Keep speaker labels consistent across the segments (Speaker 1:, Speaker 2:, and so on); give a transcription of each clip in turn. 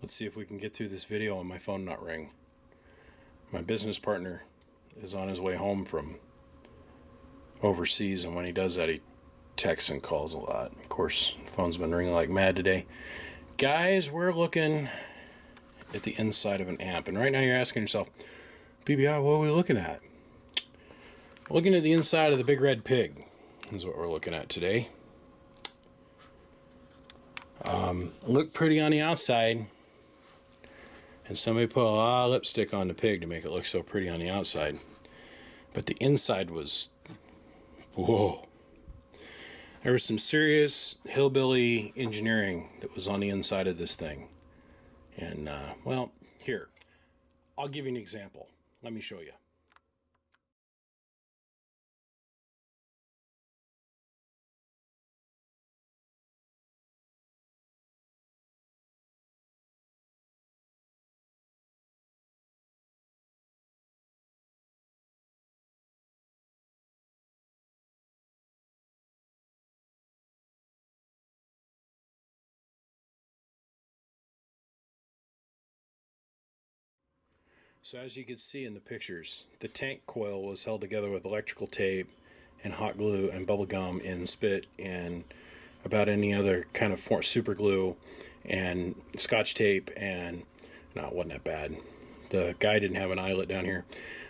Speaker 1: Let's see if we can get through this video and my phone not ring. My business partner is on his way home from overseas, and when he does that, he texts and calls a lot. Of course, the phone's been ringing like mad today. Guys, we're looking at the inside of an amp, and right now you're asking yourself, BBI, what are we looking at? Looking at the inside of the Big Red Pig is what we're looking at today. Look pretty on the outside, and somebody put a lot of lipstick on the pig to make it look so pretty on the outside, but the inside was, whoa. There was some serious hillbilly engineering that was on the inside of this thing. And well, here, I'll give you an example. Let me show you. So as you can see in the pictures, the tank coil was held together with electrical tape and hot glue and bubble gum and spit and about any other kind of super glue and scotch tape, and no, it wasn't that bad. The guy didn't have an eyelet down here.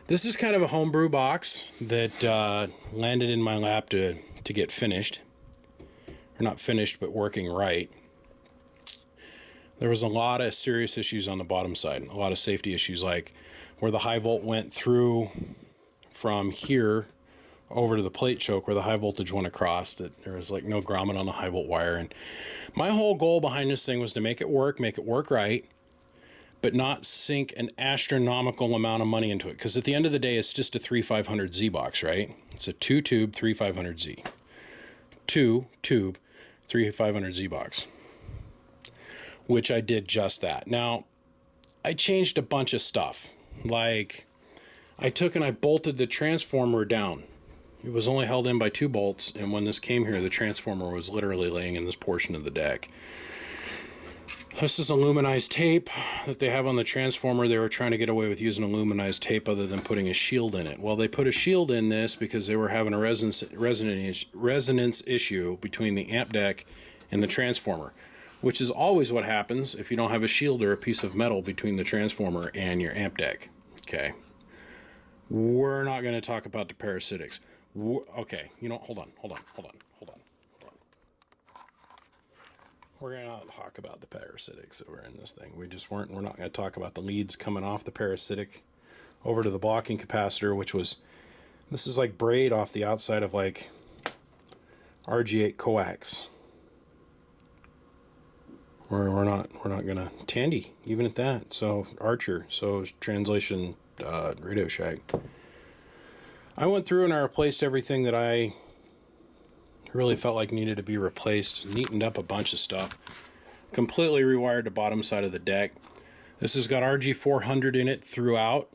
Speaker 1: This is kind of a homebrew box that landed in my lap to get finished. Or not finished, but working right. There was a lot of serious issues on the bottom side, a lot of safety issues, like where the high volt went through from here over to the plate choke where the high voltage went across, that there was like no grommet on the high volt wire. And my whole goal behind this thing was to make it work right, but not sink an astronomical amount of money into it. Because at the end of the day, it's just a 3500Z box, right? It's a 2-tube 3500Z. 2-tube 3500Z box. Which I did just that. Now, I changed a bunch of stuff. Like, I took and I bolted the transformer down. It was only held in by 2 bolts, and when this came here, the transformer was literally laying in this portion of the deck. This is aluminized tape that they have on the transformer. They were trying to get away with using aluminized tape other than putting a shield in it. Well, they put a shield in this because they were having a resonance issue between the amp deck and the transformer, which is always what happens if you don't have a shield or a piece of metal between the transformer and your amp deck. Okay. We're not going to talk about the parasitics. Okay, you know, hold on. We're going to talk about the parasitics that were in this thing. We're not going to talk about the leads coming off the parasitic over to the blocking capacitor, which was, this is like braid off the outside of like RG8 coax. We're not gonna Tandy even at that. So Archer, so translation Radio Shack. I went through and I replaced everything that I really felt like needed to be replaced. Neatened up a bunch of stuff. Completely rewired the bottom side of the deck. This has got RG400 in it throughout,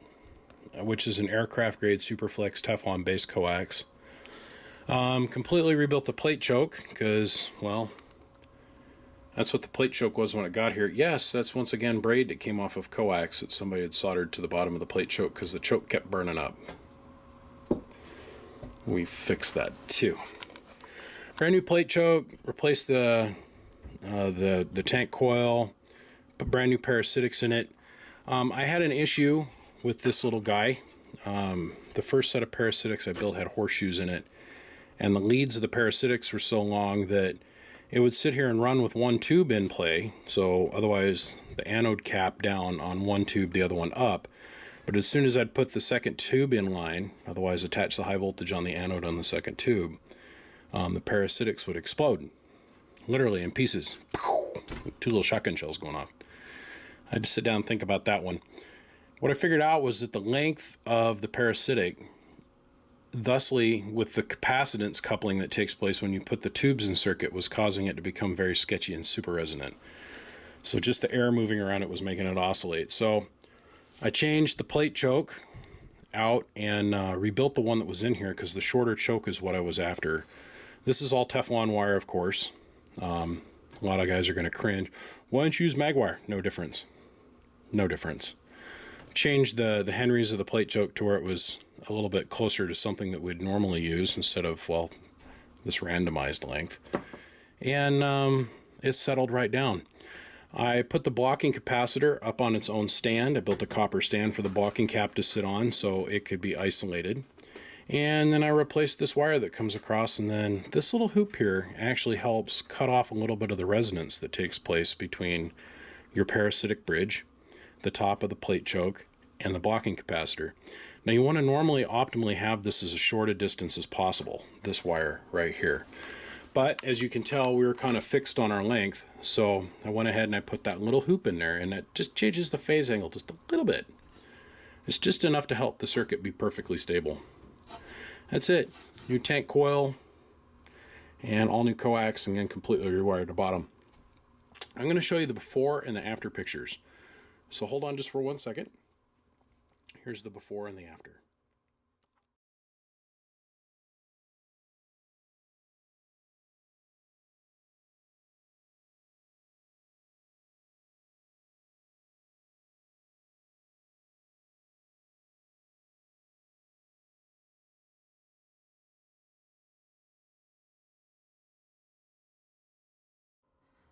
Speaker 1: which is an aircraft grade Superflex Teflon based coax. Completely rebuilt the plate choke because, well, that's what the plate choke was when it got here. Yes, that's once again braid that came off of coax that somebody had soldered to the bottom of the plate choke because the choke kept burning up. We fixed that too. Brand new plate choke, replaced the tank coil, put brand new parasitics in it. I had an issue with this little guy. The first set of parasitics I built had horseshoes in it, and the leads of the parasitics were so long that it would sit here and run with one tube in play, so otherwise the anode cap down on one tube, the other one up. But as soon as I'd put the second tube in line, otherwise attach the high voltage on the anode on the second tube, the parasitics would explode, literally in pieces. 2 little shotgun shells going off. I had to sit down and think about that one. What I figured out was that the length of the parasitic, thusly with the capacitance coupling that takes place when you put the tubes in circuit, was causing it to become very sketchy and super resonant. So just the air moving around it was making it oscillate. So I changed the plate choke out and rebuilt the one that was in here because the shorter choke is what I was after. This is all Teflon wire, of course. A lot of guys are going to cringe. 1 inch used mag wire, no difference. No difference. Changed the Henrys of the plate choke to where it was a little bit closer to something that we'd normally use instead of, well, this randomized length. And it settled right down. I put the blocking capacitor up on its own stand. I built a copper stand for the blocking cap to sit on so it could be isolated. And then I replaced this wire that comes across, and then this little hoop here actually helps cut off a little bit of the resonance that takes place between your parasitic bridge, the top of the plate choke, and the blocking capacitor. Now you want to normally optimally have this as short a distance as possible, this wire right here. But as you can tell, we were kind of fixed on our length, so I went ahead and I put that little hoop in there, and that just changes the phase angle just a little bit. It's just enough to help the circuit be perfectly stable. That's it. New tank coil and all new coax, and then completely rewired the bottom. I'm going to show you the before and the after pictures. So hold on just for 1 second. Here's the before and the after.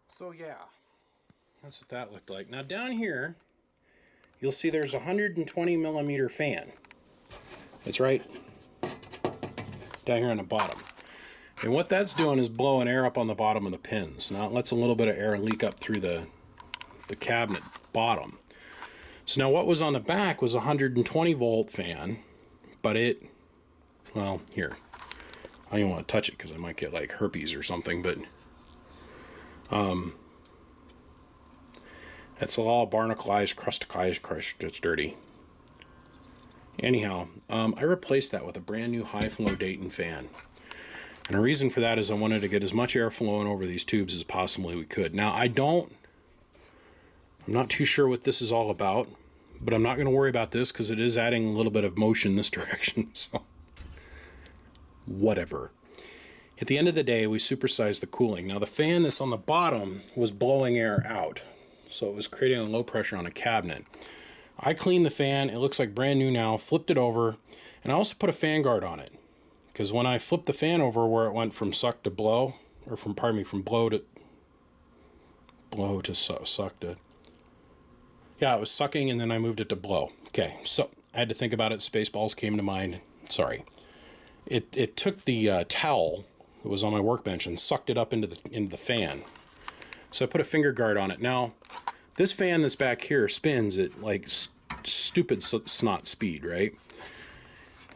Speaker 1: So yeah, that's what that looked like. Now down here, you'll see there's a 120 millimeter fan. It's right down here on the bottom. And what that's doing is blowing air up on the bottom of the pins. Now it lets a little bit of air leak up through the cabinet bottom. So now what was on the back was a 120 volt fan, but it, well, here. I don't even want to touch it because I might get like herpes or something, but it's all barnacleized, crusticized, it's dirty. Anyhow, I replaced that with a brand new high flow Dayton fan. And the reason for that is I wanted to get as much air flowing over these tubes as possibly we could. Now I'm not too sure what this is all about, but I'm not going to worry about this because it is adding a little bit of motion this direction, so whatever. At the end of the day, we supersized the cooling. Now the fan that's on the bottom was blowing air out, so it was creating a low pressure on a cabinet. I cleaned the fan, it looks like brand new now, flipped it over, and I also put a fan guard on it. Because when I flipped the fan over where it went from suck to blow, or from blow to suck to, yeah, it was sucking and then I moved it to blow. Okay, so I had to think about it, Spaceballs came to mind, sorry. It took the towel that was on my workbench and sucked it up into the fan. So I put a finger guard on it. Now, this fan that's back here spins at like stupid snot speed, right?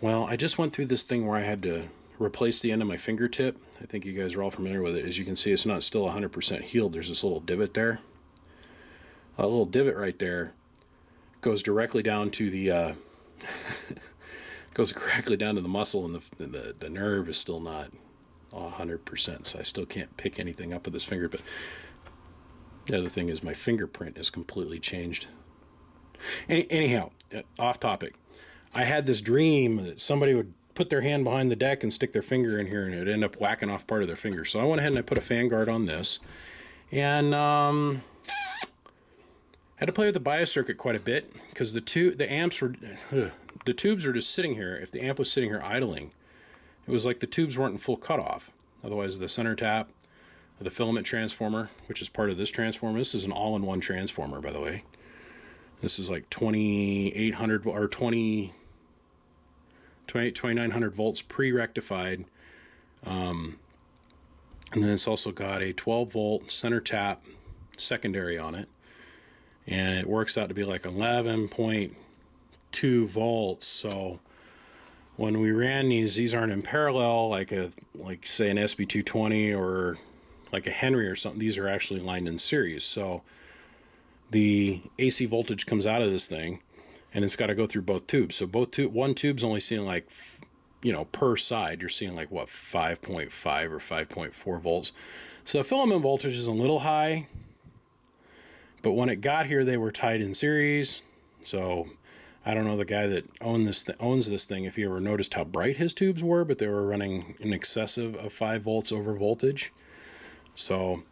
Speaker 1: Well, I just went through this thing where I had to replace the end of my fingertip. I think you guys are all familiar with it. As you can see, it's not still 100% healed. There's this little divot there. A little divot right there goes directly down to the goes directly down to the muscle, and the nerve is still not 100%. So I still can't pick anything up with this finger. But the other thing is my fingerprint is completely changed. Anyhow, off topic. I had this dream that somebody would put their hand behind the deck and stick their finger in here and it would end up whacking off part of their finger. So I went ahead and I put a fan guard on this. And had to play with the bias circuit quite a bit because the tubes were just sitting here. If the amp was sitting here idling, it was like the tubes weren't in full cutoff. Otherwise, the center tap of the filament transformer, which is part of this transformer, this is an all-in-one transformer, by the way. This is like 2800 or 2900 volts pre-rectified. And then it's also got a 12 volt center tap secondary on it. And it works out to be like 11.2 volts. So when we ran these aren't in parallel, like say an SB220 or like a Henry or something. These are actually lined in series. So the AC voltage comes out of this thing and it's got to go through both tubes. So one tube's only seeing like, per side, you're seeing like what, 5.5 or 5.4 volts. So the filament voltage is a little high, but when it got here, they were tied in series. So I don't know the guy that owns this thing, if he ever noticed how bright his tubes were, but they were running in excess of 5 volts over voltage. So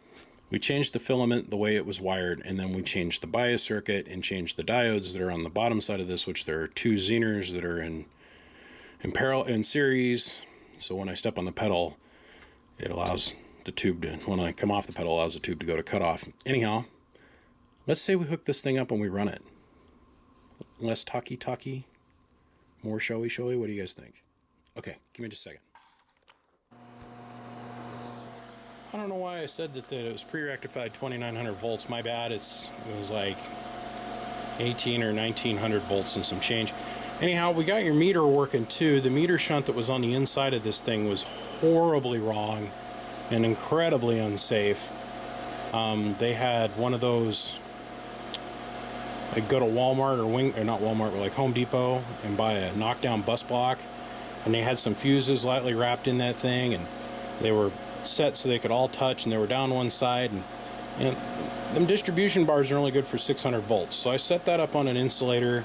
Speaker 1: We changed the filament the way it was wired, and then we changed the bias circuit and changed the diodes that are on the bottom side of this, which there are 2 Zehners that are in parallel, in series. So when I step on the pedal, it allows the tube to, when I come off the pedal, allows the tube to go to cutoff. Anyhow, let's say we hook this thing up and we run it. Less talky, more showy. What do you guys think? Okay, give me just a second. I don't know why I said that it was pre-rectified 2900 volts. My bad. It was like 18 or 1900 volts and some change. Anyhow, we got your meter working too. The meter shunt that was on the inside of this thing was horribly wrong and incredibly unsafe. They had one of those. I'd go to Walmart or not Walmart, but like Home Depot and buy a knockdown bus block, and they had some fuses lightly wrapped in that thing, and they were set so they could all touch, and they were down one side, and them distribution bars are only good for 600 volts. So I set that up on an insulator,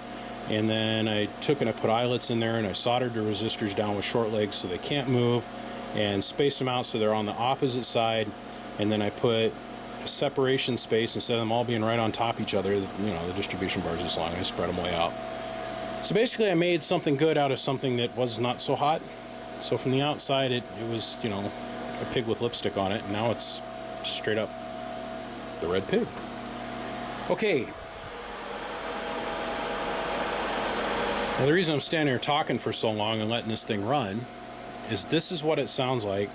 Speaker 1: and then I took and I put eyelets in there, and I soldered the resistors down with short legs so they can't move, and spaced them out so they're on the opposite side, and then I put a separation space instead of them all being right on top of each other. You know, the distribution bars this long, I spread them way out. So basically I made something good out of something that was not so hot. So from the outside it was, you know, a pig with lipstick on it, and now it's straight up the red pig. Okay. Now the reason I'm standing here talking for so long and letting this thing run is this is what it sounds like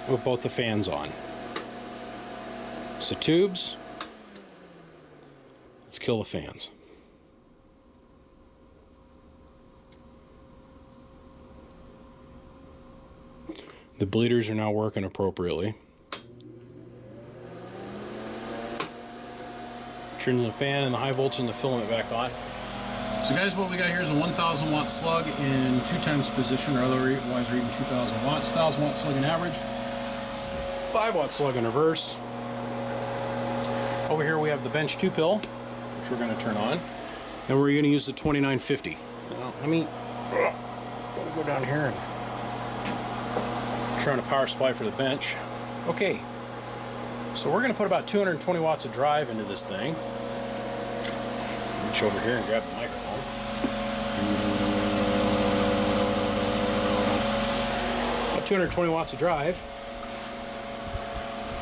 Speaker 1: with both the fans on. So tubes, let's kill the fans. The bleeders are now working appropriately. Turning the fan and the high voltage and the filament back on. So guys, what we got here is a 1000 watt slug in 2 times position, or otherwise reading 2000 watts. 1000 watt slug in average, 5 watt slug in reverse. Over here we have the bench 2 pill, which we're going to turn on, and we're going to use the 2950. Now, let me go down here and turn a power supply for the bench. Okay, so we're going to put about 220 watts of drive into this thing. Reach over here and grab the microphone. About 220 watts of drive.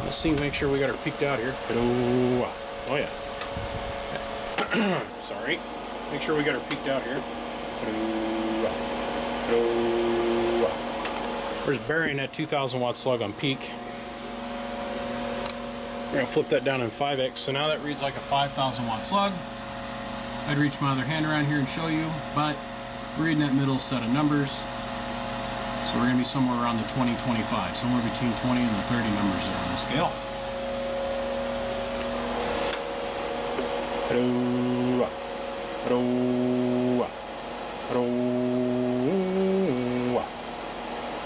Speaker 1: Let's see, make sure we got her peaked out here. Oh yeah. Sorry. Make sure we got her peaked out here. We're just burying that 2000 watt slug on peak. We're going to flip that down in 5x. So now that reads like a 5000 watt slug. I'd reach my other hand around here and show you, but we're reading that middle set of numbers. So we're going to be somewhere around the 20-25, somewhere between 20 and the 30 numbers there on the scale.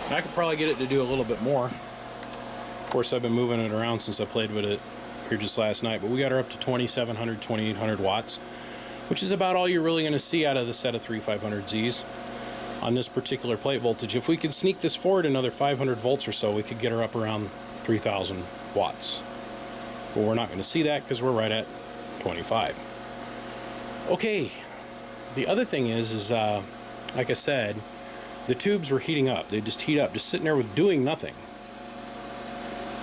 Speaker 1: I could probably get it to do a little bit more. Of course, I've been moving it around since I played with it here just last night, but we got her up to 2700, 2800 watts, which is about all you're really going to see out of the set of 3500Zs on this particular plate voltage. If we could sneak this forward another 500 volts or so, we could get her up around 3000 watts. But we're not going to see that because we're right at 25. Okay, the other thing is like I said, the tubes were heating up. They just heat up, just sitting there with doing nothing.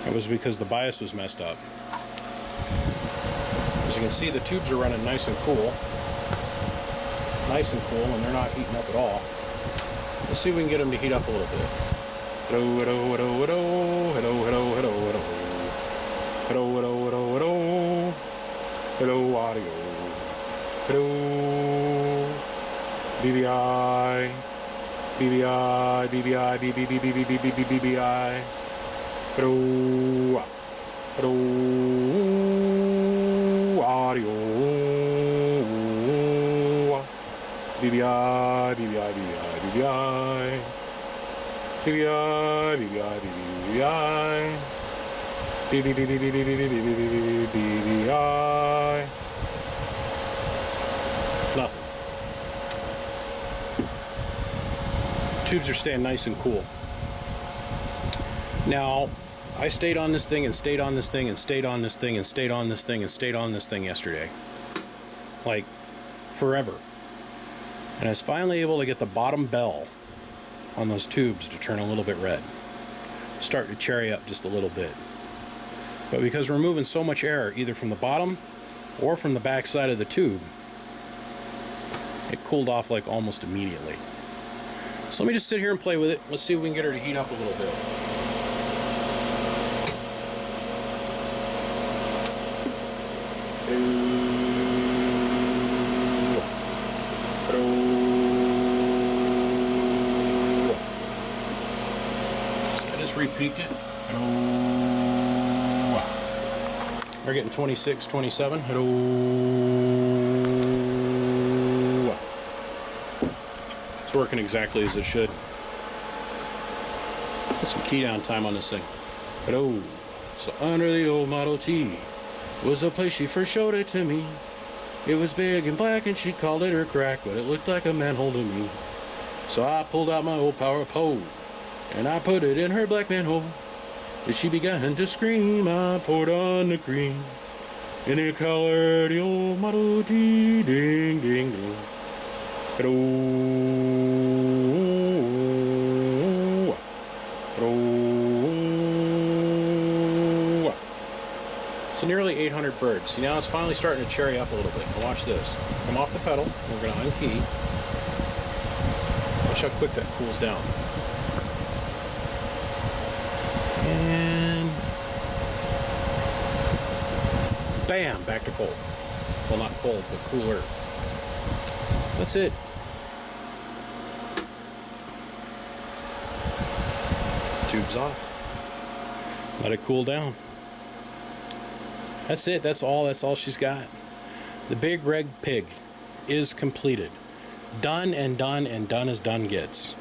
Speaker 1: It was because the bias was messed up. As you can see, the tubes are running nice and cool. Nice and cool, and they're not heating up at all. Let's see if we can get them to heat up a little bit. Hello, hello, hello, hello, hello, hello, hello, hello. Hello, hello, hello, hello. Hello, audio. Hello. BBI. BBI, BBI, BBI. Hello. Hello. Audio. BBI, BBI, BBI, BBI. BBI, BBI, BBI. BBI. Nothing. Tubes are staying nice and cool. Now, I stayed on this thing and stayed on this thing and stayed on this thing and stayed on this thing and stayed on this thing yesterday. Like, forever. And I was finally able to get the bottom bell on those tubes to turn a little bit red. Start to cherry up just a little bit. But because we're moving so much air, either from the bottom or from the back side of the tube, it cooled off like almost immediately. So let me just sit here and play with it. Let's see if we can get her to heat up a little bit. I just re-peaked it. We're getting 26, 27. It's working exactly as it should. Put some key down time on this thing. So under the old Model T was the place she first showed it to me. It was big and black and she called it her crack, but it looked like a manhole to me. So I pulled out my old power pole and I put it in her black manhole. As she began to scream, I poured on the cream and it colored the old Model T. Ding, ding, ding. So nearly 800 birds. See, now it's finally starting to cherry up a little bit. Now watch this. Come off the pedal. We're going to unkey. Watch how quick that cools down. And bam, back to cold. Well, not cold, but cooler. That's it. Tube's off. Let it cool down. That's it. That's all she's got. The Big Red Pig is completed. Done and done and done as done gets.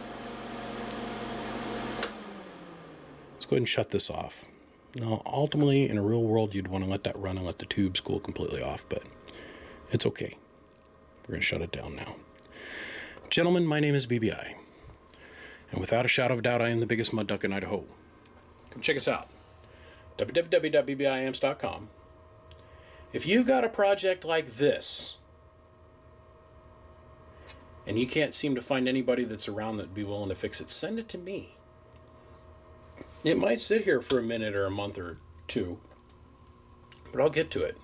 Speaker 1: Let's go ahead and shut this off. Now, ultimately, in a real world, you'd want to let that run and let the tubes cool completely off, but it's okay. We're going to shut it down now. Gentlemen, my name is BBI. And without a shadow of doubt, I am the biggest mud duck in Idaho. Come check us out. www.bbiamps.com. If you've got a project like this, and you can't seem to find anybody that's around that'd be willing to fix it, send it to me. It might sit here for a minute or a month or two, but I'll get to it.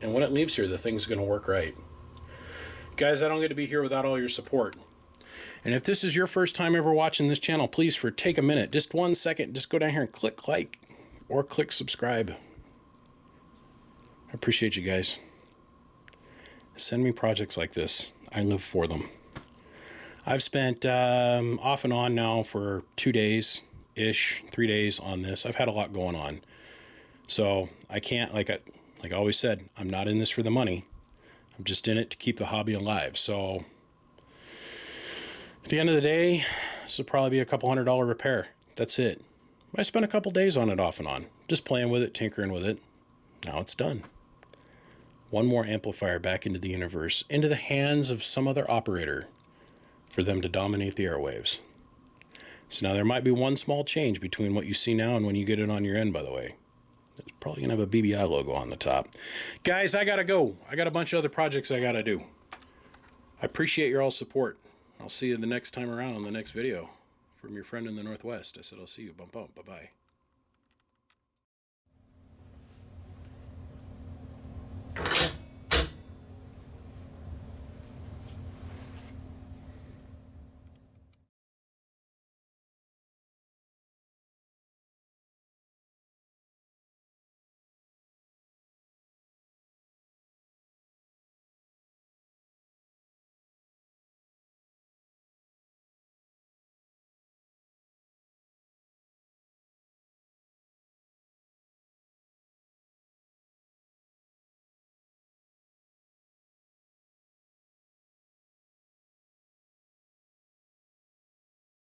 Speaker 1: And when it leaves here, the thing's going to work right. Guys, I don't get to be here without all your support. And if this is your first time ever watching this channel, please take a minute, just 1 second, just go down here and click like or click subscribe. I appreciate you guys. Send me projects like this. I live for them. I've spent off and on now for 2 days-ish, 3 days on this. I've had a lot going on. So I can't, like I always said, I'm not in this for the money. I'm just in it to keep the hobby alive. So at the end of the day, this will probably be a couple $100 repair. That's it. I spent a couple days on it off and on, just playing with it, tinkering with it. Now it's done. One more amplifier back into the universe, into the hands of some other operator for them to dominate the airwaves. So now there might be one small change between what you see now and when you get it on your end, by the way. It's probably going to have a BBI logo on the top. Guys, I got to go. I got a bunch of other projects I got to do. I appreciate your all support. I'll see you the next time around on the next video. From your friend in the Northwest. I said I'll see you. Bump, bump. Bye-bye.